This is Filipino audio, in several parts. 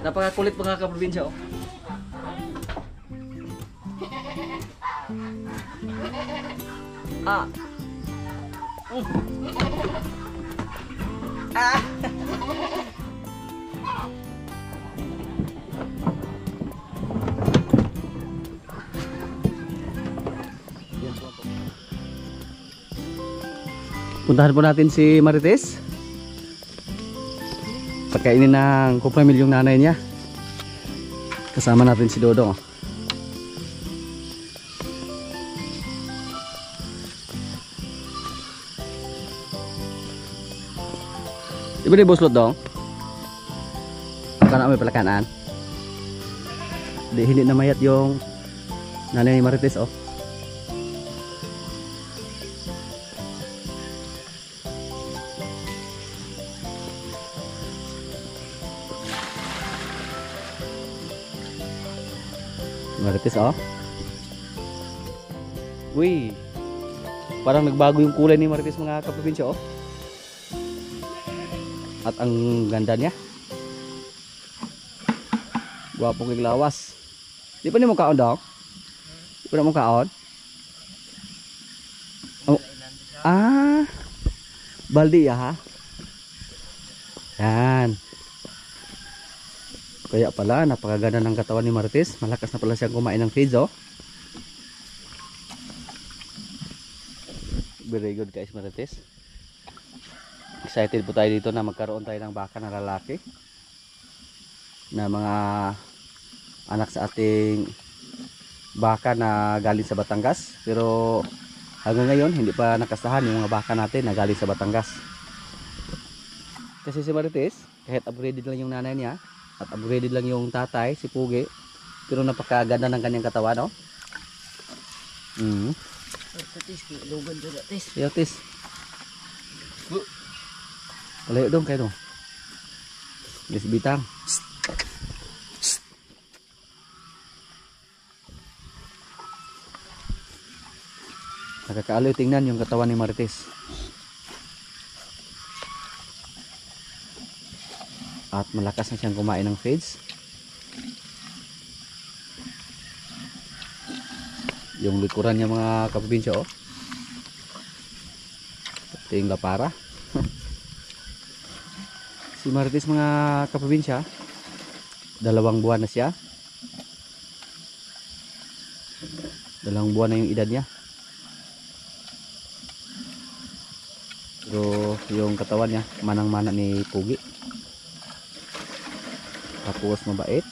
Napakakulit mga kaprobinsya oh. Ah. Ah. Puntahan po natin si Marites. Pagkainin ng kupramil yung nanay niya. Kasama natin si Dodong. Di ba di buslot dong? Baka na may palakanaan. Hindi na mayat yung nanay ni Marites oh. Marites oh. Uy. Parang nagbago yung kulay ni Marites mga kaprobinsya oh. At ang ganda niya. Gwapong kiglawas. Di pa ni mo kaon daw? Di pa na mo kaon? Oh. Ah. Baldi ya ha? Yan. Kaya pala napakaganda ng katawan ni Marites. Malakas na pala siyang kumain ng feeds oh. Very good guys Marites. Excited po tayo dito na magkaroon tayo ng baka na lalaki. Na mga anak sa ating baka na galing sa Batangas. Pero hanggang ngayon hindi pa nakasahan yung mga baka natin na galing sa Batangas. Kasi si Marites kahit upgraded lang yung nanay niya at upgraded lang yung tatay, si Pugi. Pero napakaganda ng kanyang katawan, no? Yo, tis. Malayo dong kayo, no? Lis bitang. Nakakaaloy tingnan yung katawan ni Marites. At malakas na siyang kumain ng feeds. Yung likuran niya mga kaprobinsya oh. Ito yung lapara. Si Marites mga kaprobinsya, 2 buwan na siya. 2 buwan na yung edad niya. Pero yung katawan niya manang-mana ni Pugi. Tapos mabait.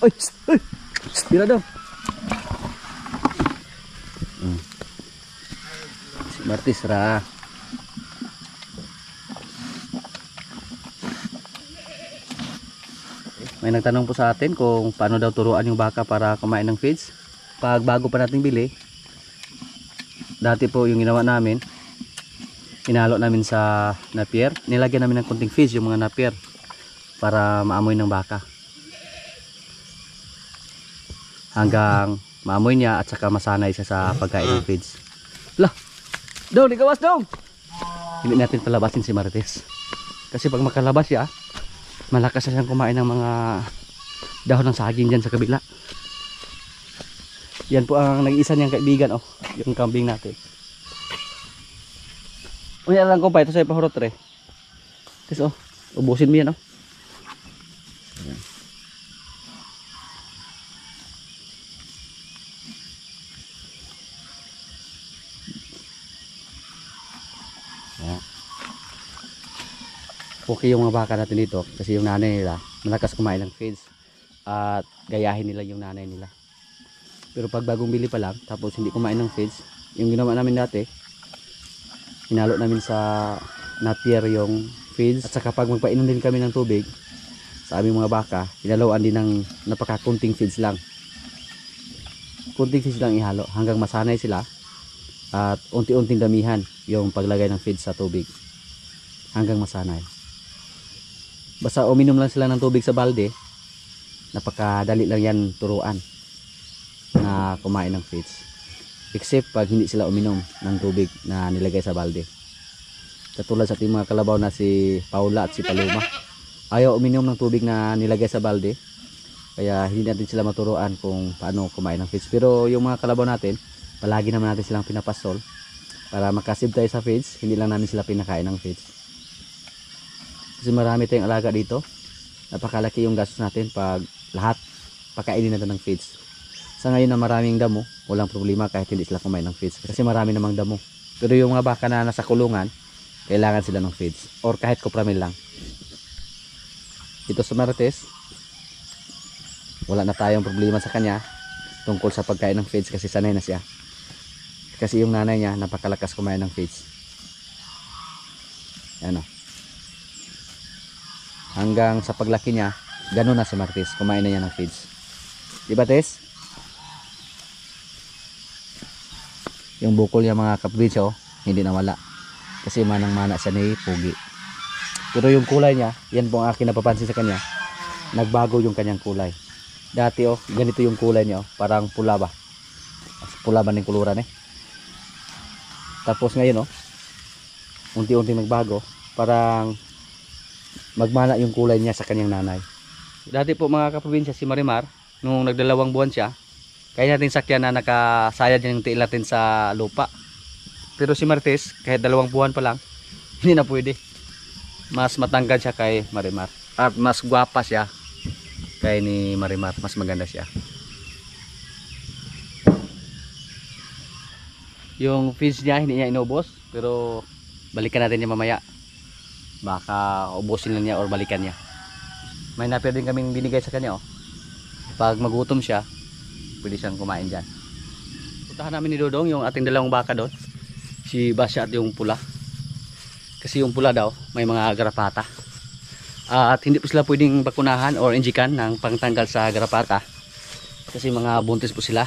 Oy, oy. Tira daw. Si Marites ra. May nagtanong po sa atin kung paano daw turuan yung baka para kumain ng feeds. Pag bago pa nating bili, dati po yung ginawa namin, hinalo namin sa napier. Nilagyan namin ng konting feeds yung mga napier para maamoy ng baka. Hanggang maamoy niya at saka masanay siya sa pagkain ng feeds. Lah! Dong, ligawas dong! Hindi natin palabasin si Marites. Kasi pag makalabas siya, malakas na siyang kumain ng mga dahon ng saging dyan sa kabila. Yan po ang nag-iisa niyang kaibigan oh, yung kambing natin. Unya lang ko pa ito sa ipahurot re. Tis oh, ubusin mo yan oh. Yan. Yan. Okay yung mga baka natin dito kasi yung nanay nila malakas kumain ng feeds at gayahin nila yung nanay nila. Pero pag bagong bili pa lang tapos hindi kumain ng feeds, yung ginawa namin dati, hinalo namin sa napier yung feeds at saka pag magpainom din kami ng tubig sa aming mga baka, hinaloan din ng napakakunting feeds lang. Kunting feeds lang ihalo hanggang masanay sila at unti-unting damihan yung paglagay ng feeds sa tubig hanggang masanay. Basta uminom lang sila ng tubig sa balde, napakadali lang yan turuan na kumain ng feeds. Except pag hindi sila uminom ng tubig na nilagay sa balde. Katulad sa ating mga kalabaw na si Paula at si Paloma. Ayaw uminom ng tubig na nilagay sa balde. Kaya hindi natin sila maturuan kung paano kumain ng feeds. Pero yung mga kalabaw natin, palagi naman natin silang pinapasol para makasave tayo sa feeds. Hindi lang namin sila pinakain ng feeds. Kasi marami tayong alaga dito. Napakalaki yung gastos natin pag lahat pakainin natin ng feeds. Sa ngayon na maraming damo, walang problema kahit hindi sila kumain ng feeds. Kasi marami namang damo. Pero yung mga baka na nasa kulungan, kailangan sila ng feeds. Or kahit kupramil lang. Ito sa Martes, wala na tayong problema sa kanya tungkol sa pagkain ng feeds kasi sanay na siya. Kasi yung nanay niya napakalakas kumain ng feeds. Ano? Hanggang sa paglaki niya, ganun na si Martes, kumain na niya ng feeds. Diba, Tess? Yung bukol niya mga kaprobinsya, hindi nawala. Kasi manang-mana siya ni Pugi. Pero yung kulay niya, yan po ang akin napapansin sa kanya. Nagbago yung kanyang kulay. Dati ganito yung kulay niya, parang pula ba? Pula ba ng kuluran Tapos ngayon unti-unti nagbago, parang magmana yung kulay niya sa kanyang nanay. Dati po mga kaprobinsya, si Marimar, nung nagdalawang buwan siya, kaya natin sakyan na nakasayad yung tiil natin sa lupa. Pero si Martes, kahit 2 buwan pa lang, hindi na pwede. Mas matangkad siya kay Marimar. At mas gwapa siya kay ni Marimar. Mas maganda siya. Yung feeds niya, hindi niya inubos. Pero balikan natin niya mamaya. Baka ubusin lang niya or balikan niya. May napir din kaming binigay sa kanya. Pag magutom siya, pwede siyang kumain dyan. Puntahan namin ni Dodong yung ating 2 baka doon. Si Basya at yung pula. Kasi yung pula daw may mga garapata. At hindi po sila pwedeng bakunahan or injikan ng pangtanggal sa garapata. Kasi mga buntis po sila.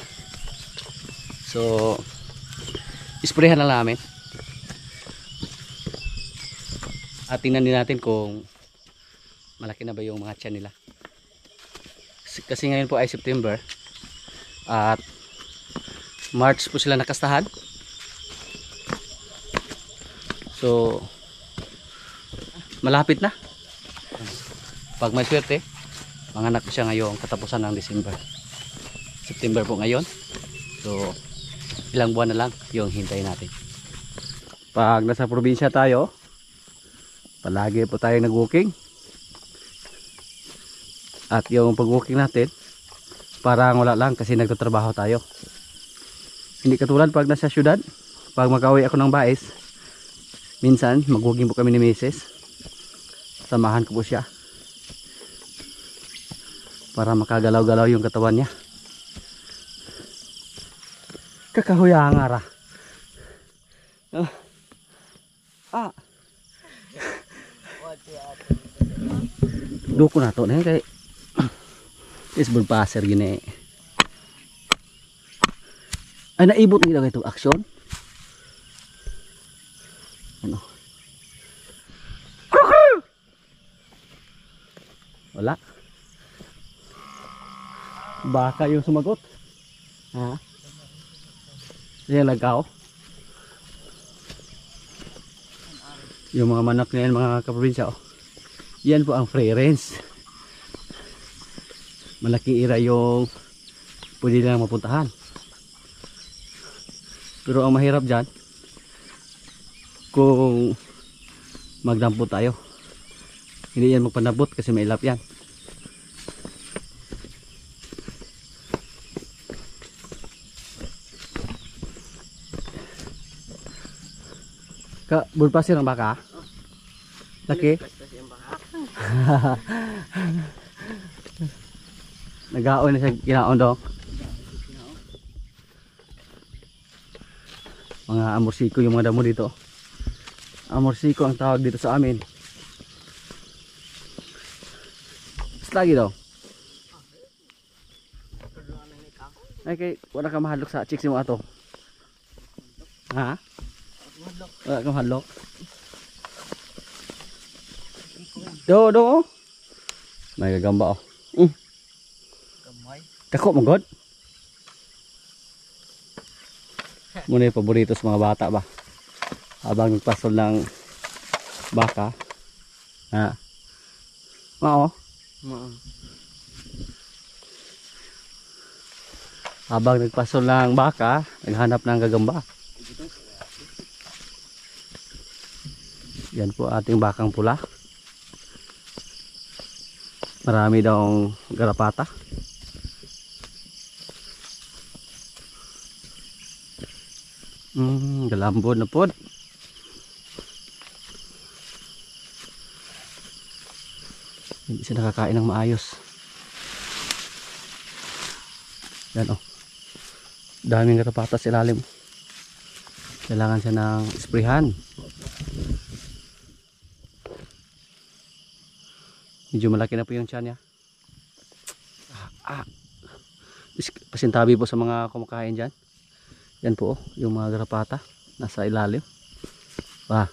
So, isprehan na lang namin. At tingnan din natin kung malaki na ba yung mga tiyan nila. Kasi ngayon po ay September. At March po sila nakastahan. So malapit na. Pag may swerte, manganak po siya ngayong katapusan ng December. September po ngayon. So ilang buwan na lang yung hintayin natin. Pag nasa probinsya tayo, palagi po tayong nag-walking. At yung pag-walking natin, parang wala lang kasi nagtatrabaho tayo. Hindi katulad pag nasa syudad. Pag makauwi ako ng bais, minsan mag-walking po kami ni Mrs. Samahan ko po siya para makagalaw-galaw yung katawan niya. Kakahuyanga ra. Duko na to na kay isbol passer gini. Ay naibot nila ito action. Ano? Wala. Baka yung sumagot. Ha? Yan lagaw. Yung mga manok na yan mga kaprobinsya. Yan po ang free range. Malaki ira yung pwede lang mapuntahan. Pero ang mahirap dyan, kung magdampot tayo, hindi yan magpanampot kasi mailap yan. Ka bulpasir ang baka? Laki? Nagaon na siya kinaon daw. Mga amorsiko yung mga damo dito. Amorsiko ang tawag dito sa amin. Mas lagi daw. Ay kay wala ka mahadlok sa chicks mo ato. Ha? Wala ka mahadlok. Do. May gagamba oh. Kamay. Dako mo god. Muna yung paborito sa mga bata ba. Habang nagpasol ng baka. Ha. Oo. Habang nagpasol ng baka, naghanap ng gagamba. Yan po ating bakang pula. Marami daw ang garapata. Galambod na po. Hindi siya nakakain ng maayos. Yan oh. Daming garapata sa ilalim. Kailangan siya ng sprayhan. Medyo malaki na po yung tiyan niya. Pasintabi po sa mga kumakain dyan. Yan po oh, yung mga garapata nasa ilalim. Wah.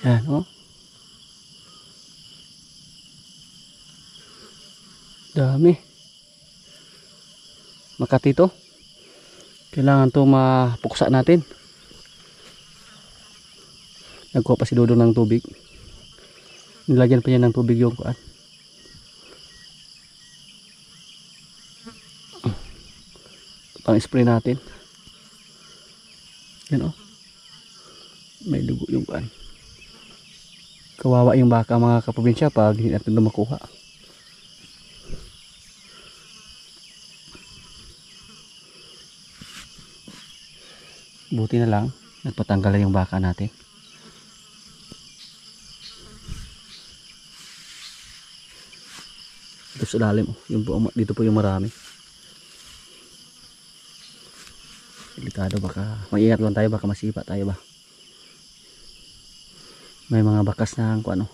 Yan oh. Dami. Makati to. Kailangan to mapuksa natin. Nagkuha pa si Dodo ng tubig. Nilagyan pa niya ng tubig yung kuan. Pang-spray natin. Yan oh. May dugo yung kuan. Kawawa yung baka mga kaprobinsya pag hindi natin makuha. Buti na lang nagpatanggal na yung baka natin. Dito sa lalim oh. Dito po yung marami. Delikado, baka mag-ingat lang tayo, baka masipa tayo ba. May mga bakas na ano,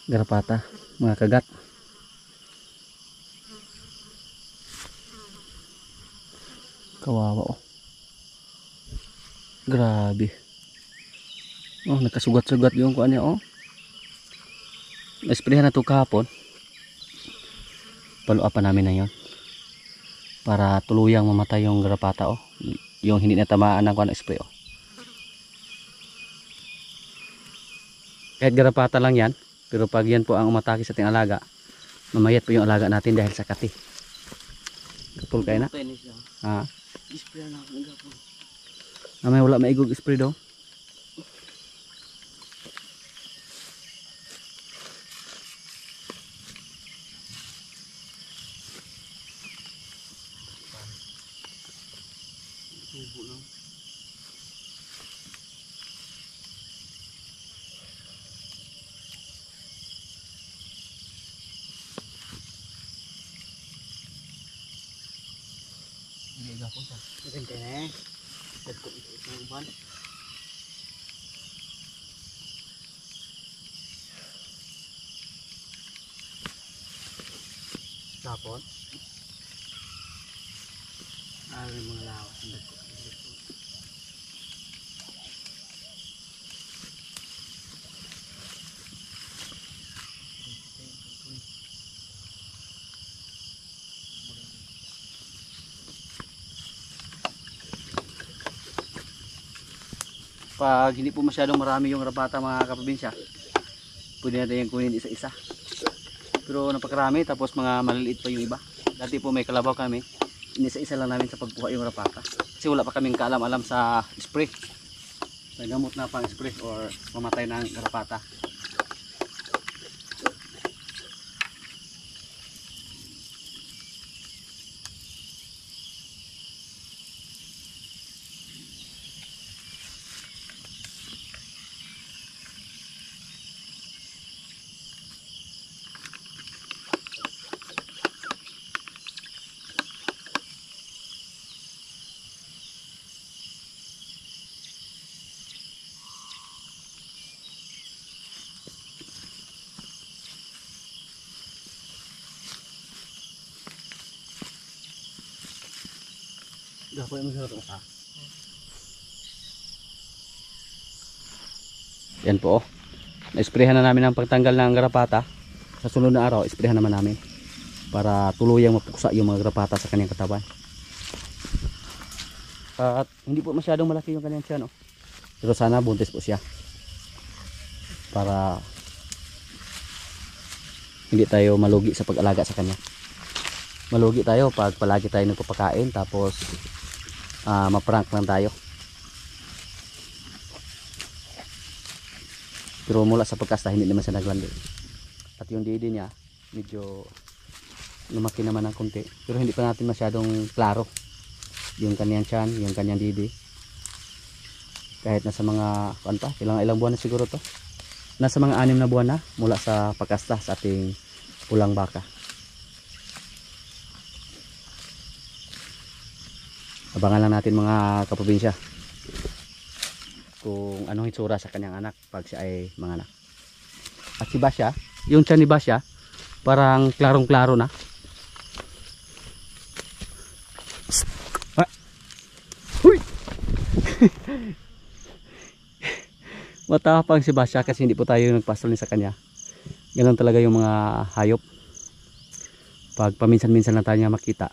garapata, mga kagat. Kawawa oh. Grabe. Oh, nakasugat-sugat yung kuan niya oh. Nasprayan na to kahapon. Paluapan namin na yon para tuluyang mamatay yung garapata oh. Yung hindi natamaan ng kuan spray oh. Kahit garapata lang yan, pero pag yan po ang umatake sa ating alaga, mamayat po yung alaga natin dahil sa kati. Kapul kayo na? Ha? Spray na ako ng gapon. May wala maigog spray daw. Tubo lang. Hindi gapon sa. Maganda na eh. Dagko ito ng uban. Gapon. Ay mga lawas ng dagko. Pag hindi po masyadong marami yung garapata mga kaprobinsya, pwede natin yung kunin isa-isa. Pero napakarami, tapos mga maliliit pa yung iba. Dati po may kalabaw kami, inisa-isa lang namin sa pagkuha yung garapata. Kasi wala pa kaming kaalam-alam sa spray. Sa gamot na pang spray or mamatay ng garapata. Dapat yung masarap ka. Yan po oh. Na-sprayhan na namin ang pagtanggal ng garapata. Sa sunod na araw, sprayhan naman namin para tuluyang mapuksa yung mga garapata sa kanyang katawan. At hindi po masyadong malaki yung kanyang tiyan oh. Pero sana buntis po siya para hindi tayo malugi sa pag-alaga sa kanya. Malugi tayo pag palagi tayo nagpapakain tapos maprank lang tayo. Pero mula sa pagkasta hindi naman siya naglandi. At yung didi niya medyo lumaki naman ng konti. Pero hindi pa natin masyadong klaro yung kanyang tiyan, yung kanyang didi. Kahit nasa mga ilang buwan na siguro to. Nasa mga 6 na buwan na mula sa pagkasta sa ating pulang baka. Abangan lang natin mga kaprobinsya kung anong itsura sa kanyang anak pag siya ay manganak. At si Basya, yung tiyan ni Basya parang klarong klaro na. Huy! Matapang si Basya kasi hindi po tayo nagpasol sa kanya. Ganun talaga yung mga hayop. Pag paminsan-minsan lang tayo niya makita,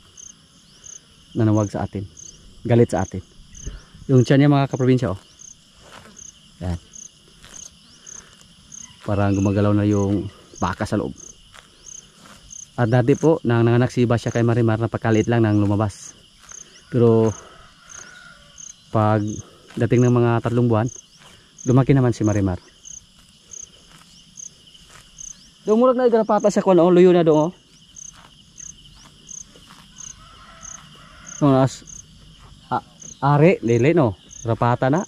nanawag sa atin, galit sa atin. Yung tiyan niya mga kaprobinsya oh. Yan. Parang gumagalaw na yung baka sa loob. At dati po nang nanganak si Basya kay Marimar, napakaliit lang nang lumabas. Pero pag dating ng mga 3 buwan, lumaki naman si Marimar. Doon murag na igarapata siya kung luyo na doon oh. Are, lili no. Rapata na.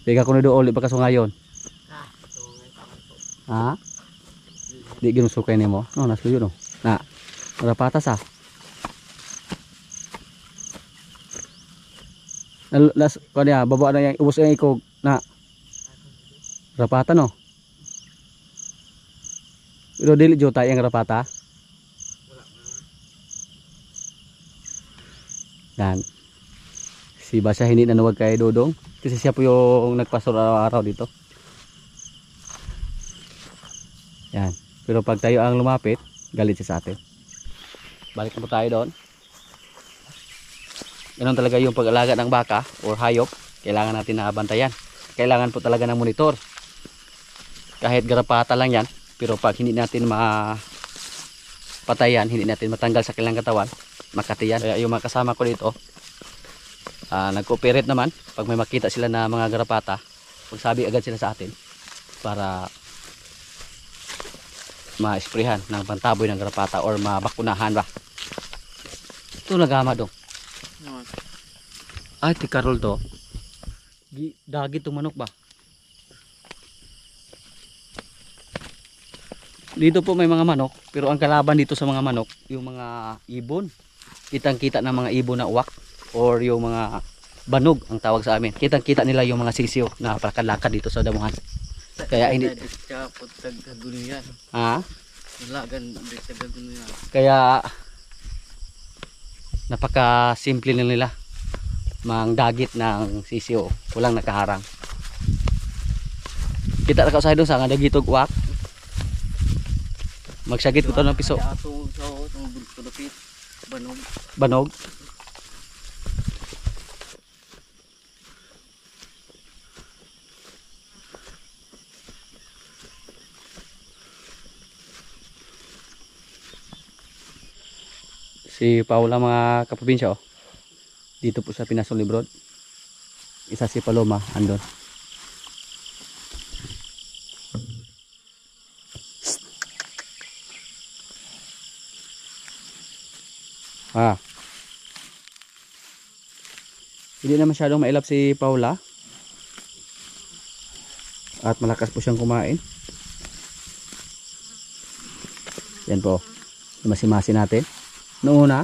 Teka ko na doon ulit pagkaso ngayon. Ha? Di ginusukay ni mo? No, nasuyo no. Na, rapata sa. Las, kanya, baba na yung ubos yung ikog. Na, rapata no. Pero dili jota yung rapata. Yan. Si Basya hindi nanuwag kay Dodong kasi siya po yung nagpastor araw-araw dito. Yan. Pero pag tayo ang lumapit, galit siya sa atin. Balik na po tayo doon. Ganun talaga yung pag-alaga ng baka or hayop. Kailangan natin naabantayan. Kailangan po talaga ng monitor. Kahit garapata lang yan, pero pag hindi natin mapatayan, hindi natin matanggal sa kanilang katawan, makatiyan. Kaya yung mga kasama ko dito, nag-cooperate naman pag may makita sila na mga garapata, magsabi agad sila sa atin para ma-sprayhan ng pantaboy ng garapata or mabakunahan ba. Ito nagama dong. Ay, tikarol to. Dagit itong manok ba? Dito po may mga manok, pero ang kalaban dito sa mga manok, yung mga ibon. Kitang-kita ng mga ibon na uwak or yung mga banog ang tawag sa amin. Kitang-kita nila yung mga sisiyo na palakad-lakad dito sa damuhan. Kaya hindi ha? Kaya napaka simple na nila mang dagit ng sisiyo, walang nakaharang. Kita na kausahay doon sa nga dagitog uwak. Magsagit ko to ng piso. Banog. Si Paula mga kaprobinsya oh. Dito po sa Pinasol Librod. Isa si Paloma andon. Hindi na masyadong mailap si Paula. At malakas po siyang kumain. Yan po. Masi-masi natin. Noong una,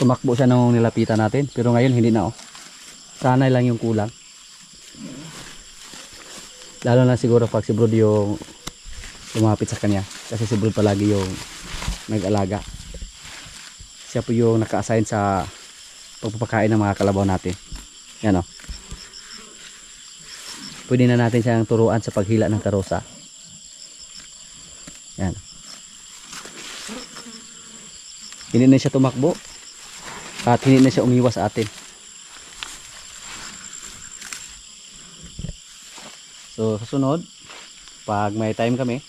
tumakbo siya nung nilapitan natin. Pero ngayon hindi na oh. Sanay lang yung kulang. Lalo na siguro pag si Brod yung lumapit sa kanya. Kasi si Brod palagi yung nag-alaga. Siya po yung naka-assign sa pagpapakain ng mga kalabaw natin. Yan o. pwede na natin siyang turuan sa paghila ng karosa. Yan. Hindi na siya tumakbo at hindi na siya umiwas sa atin. So sa sunod, pag may time kami,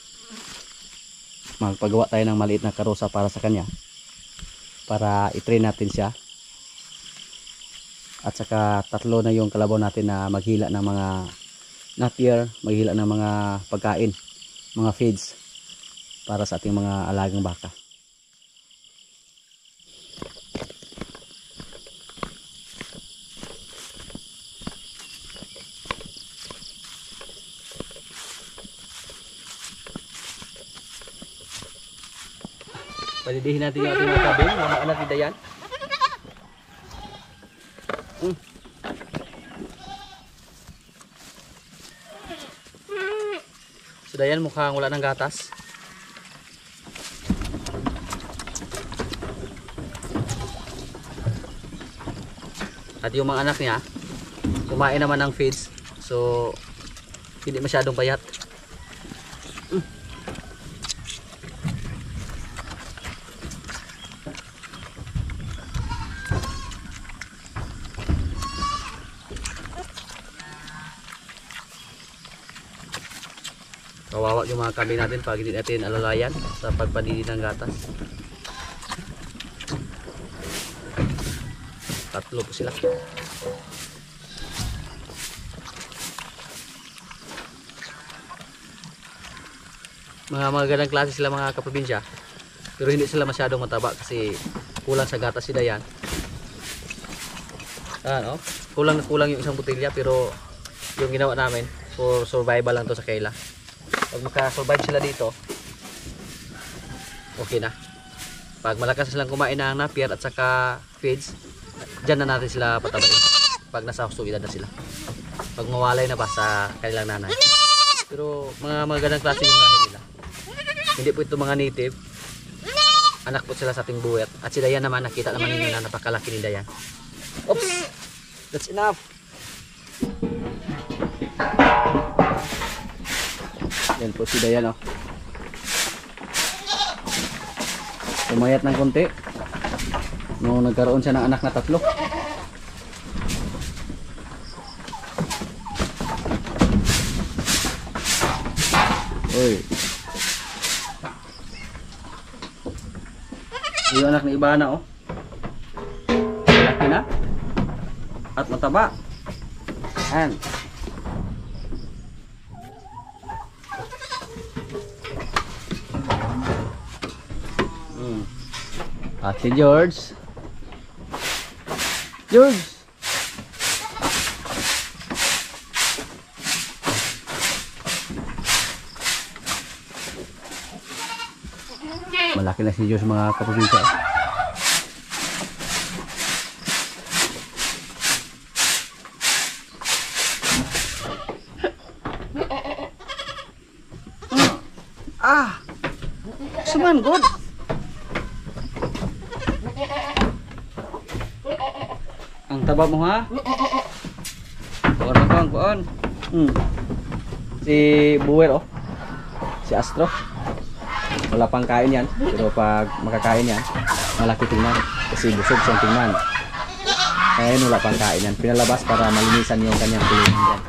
magpagawa tayo ng maliit na karosa para sa kanya, para i-train natin siya. At saka tatlo na yung kalabaw natin na maghila ng mga napier, maghila ng mga pagkain, mga feeds para sa ating mga alagang baka. Palidihin natin yung ating mga kabing, mga anak ni Dayan. So Dayan mukhang wala ng gatas. At yung mga anak niya, kumain naman ng feeds. So hindi masyadong payat. Kawawa yung mga kambing natin pag hindi natin alalayan sa pagpadidi ng gatas. Tatlo po sila. Mga magandang klase sila mga kaprobinsya. Pero hindi sila masyadong mataba kasi kulang sa gatas si Dayan. Ano? Kulang yung isang botelya, pero yung ginawa namin for survival lang to sa kaila. Pag makasurvive sila dito, okay na. Pag malakas silang kumain ng napier at saka feeds, dyan na natin sila patabain pag nasa hustong edad na sila, pag mawalay na ba sa kanilang nanay. Pero mga magandang klase yung lahi nila. Hindi po ito mga native. Anak po sila sa ating buwet. At si Dayan naman, nakita naman ninyo na napakalaki ni Dayan. Oops! That's enough! Yan po si Dayan, oh. Tumayat ng konti nung nagkaroon siya ng anak na tatlo. Oy. Yung anak ni Ibana, oh. Malaki na at mataba. Yan. At si George. George! Malaki na si George mga kaprobinsya. Suman good. Ang taba mo ha? Kuan. Si Buwer, oh. Si Astro. Wala pang kain yan. Pero pag makakain yan, malaki tingnan. Kasi busog siyang tingnan. Kaya wala pang kain yan. Pinalabas para malinisan yung kanyang kulungan yan.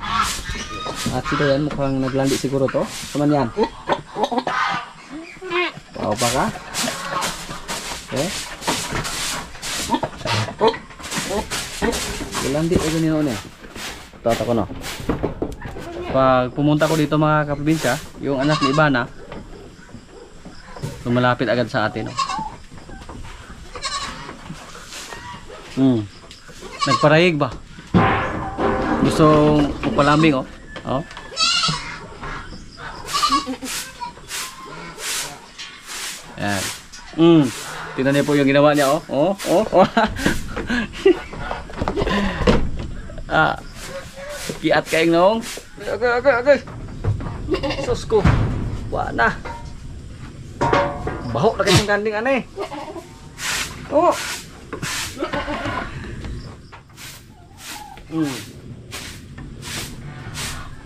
At sito yan, mukhang naglandi siguro to. Saman yan. Pao pa ka? Okay. Landi ito ni noon eh. Tata ko no. Pag pumunta ko dito mga kaprobinsya, yung anak ni Ibana lumalapit agad sa atin, oh. Nagparayig ba? Gusto upalambing, oh. Oh. Yan. Tingnan niyo po yung ginawa niya, oh. Oh, oh. Kiat kaing nong. Okay. Sus ko. Wa na. Baho na kayong ganding aneh. Oh.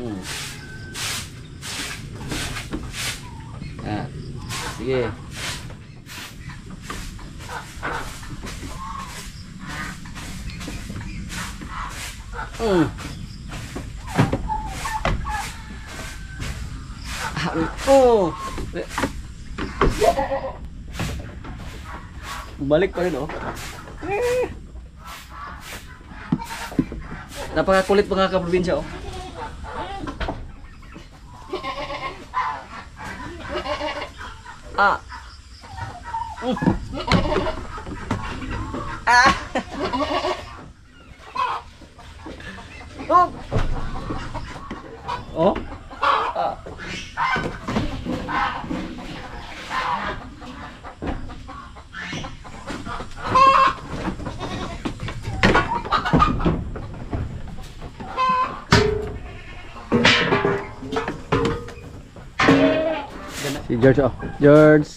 Hmm. Ah, sige. Hmm. Oh. Balik pa rin oh. Napakakulit mga kaprobinsya oh. Ah. Ah. Oh. Ah. Si George oh. George.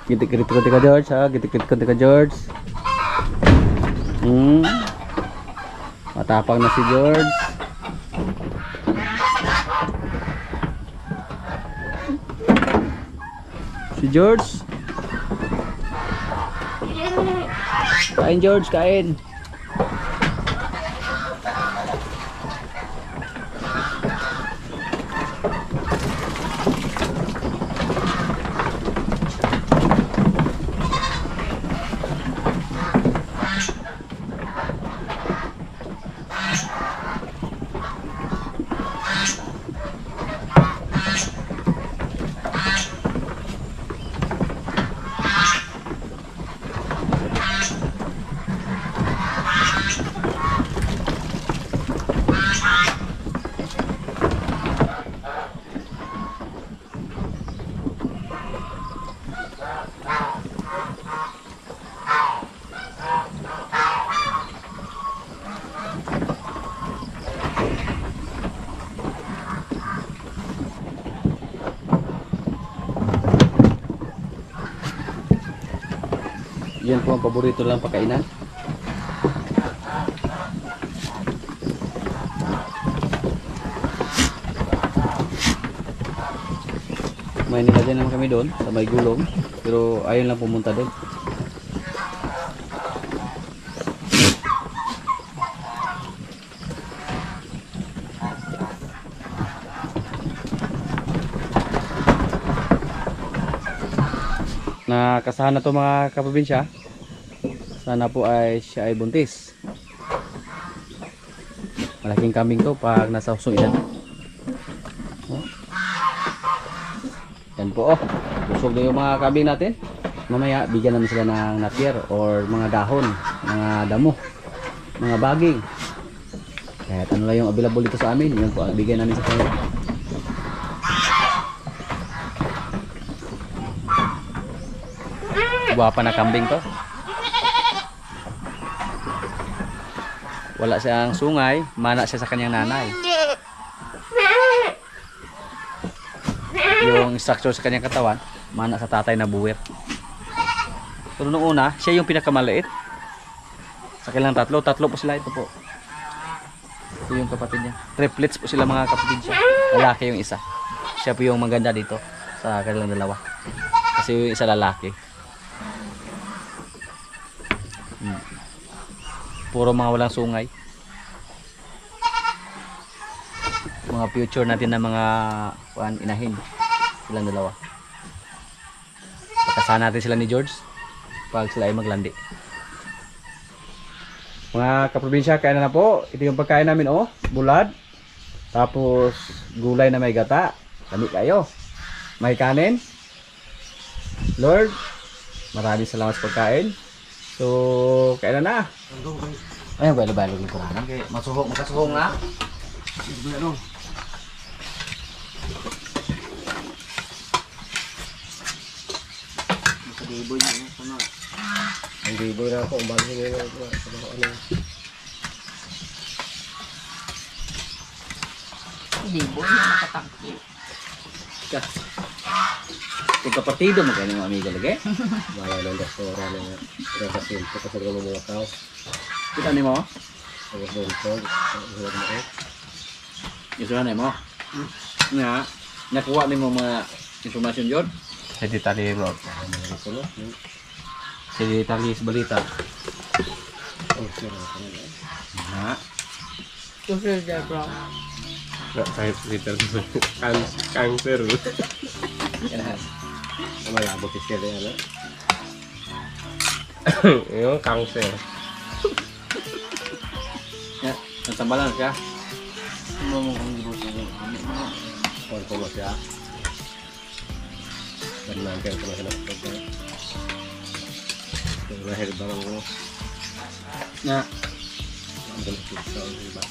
Gitik-gitik konti ka George ha. Gitik-gitik konti ka George. Matapang na si George. Si George. Kain George, kain. Yan po ang paborito lang pakainan. May nilagyan naman kami doon sa may gulong, pero ayaw lang pumunta doon. Nakasahan na to mga kaprobinsya. Sana po ay siya ay buntis. Malaking kambing to pag nasa usong edad. Oh. Yan po oh. Busog na yung mga kambing natin. Mamaya bigyan namin sila ng napier or mga dahon, mga damo, mga baging. Kahit ano lang yung available dito sa amin, yun po ang bigyan namin sa kanila. Guwapa na kambing to. Wala siyang sungay, mana siya sa kanyang nanay. Yung structure sa kanyang katawan, mana sa tatay na buwir. Pero nung una, siya yung pinakamaliit. Sa kanilang tatlo po sila, ito po. Ito yung kapatid niya. Triplets po sila mga kapatid siya. Lalaki yung isa. Siya po yung maganda dito sa kanilang dalawa. Kasi yung isa lalaki. Puro mga walang sungay. Mga future natin na mga inahin. Silang dalawa. Pagkasahan natin sila ni George pag sila ay maglandi. Mga kaprobinsya, kain na po. Ito yung pagkain namin oh. Bulad. Tapos gulay na may gata. Dami kayo. May kanin. Lord, maraming salamat sa pagkain. So, kailan na? Ayun, balo-balo yung kuranan. Kaya makasuhong na. Ano? Makadiboy na sama. Ang diboy na ako, umbalo nyo na ako. Ano? Diboy na nakatangki. Kung kapatido mo kayo ng amiga lagi. Bayan ng restaurant na repasin ko kasi mga tao. Kita ni mo? Ang bentog, ang hirap mo eh. Isuhan mo. Nga, nakuha ni mo mga informasyon yun. Sa detalye bro. Sa detalye sa balita. Ha? Susunod na bro. Kahit liter cancer. Yan. Malabot is kaya ano? Yung cancer. Yan. Natambalan siya. Ano mo kung gibot na yun? Kung ko siya. Berlanggan ko sila pagka. Lahir barang ko. Nga, Ang galit sa iba.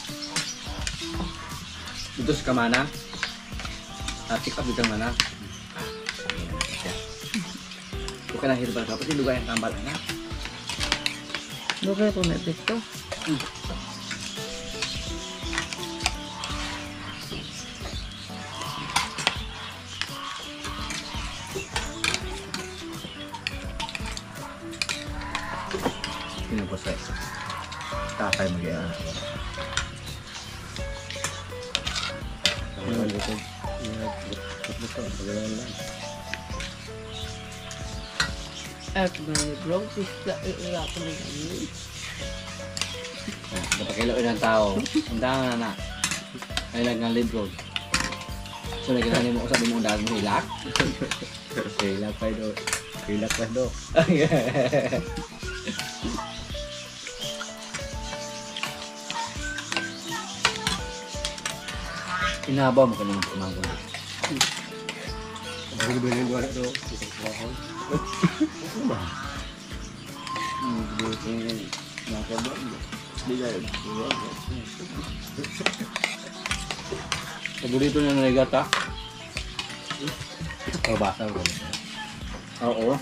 dito sa kamana. Pick up dito ang mana. Bukan lang hirap ka. Pati lugar yang tambal na. Lugar ko may pito. Sino ko sa tatay mag-iara. Ang galit ko. Pagkalaan lang. At may bro, sisla ila ko na yun. Napakilo ng tao. Undangan na na. Kailag ng libro. So, nagkakanin mo ko sabi mo undangan mo hilak. Hilak pa do. Hilak pa do. Inabaw mo ka naman kumagod. Ang galing ko do. Paborito niya na regata. Basa ko. Oo.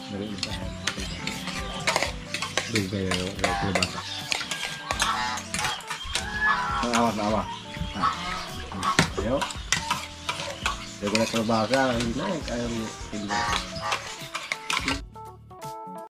Dugay yung basa. Ang awa na awa. Ayo. Dugay na basa. Hindi na kaya mo.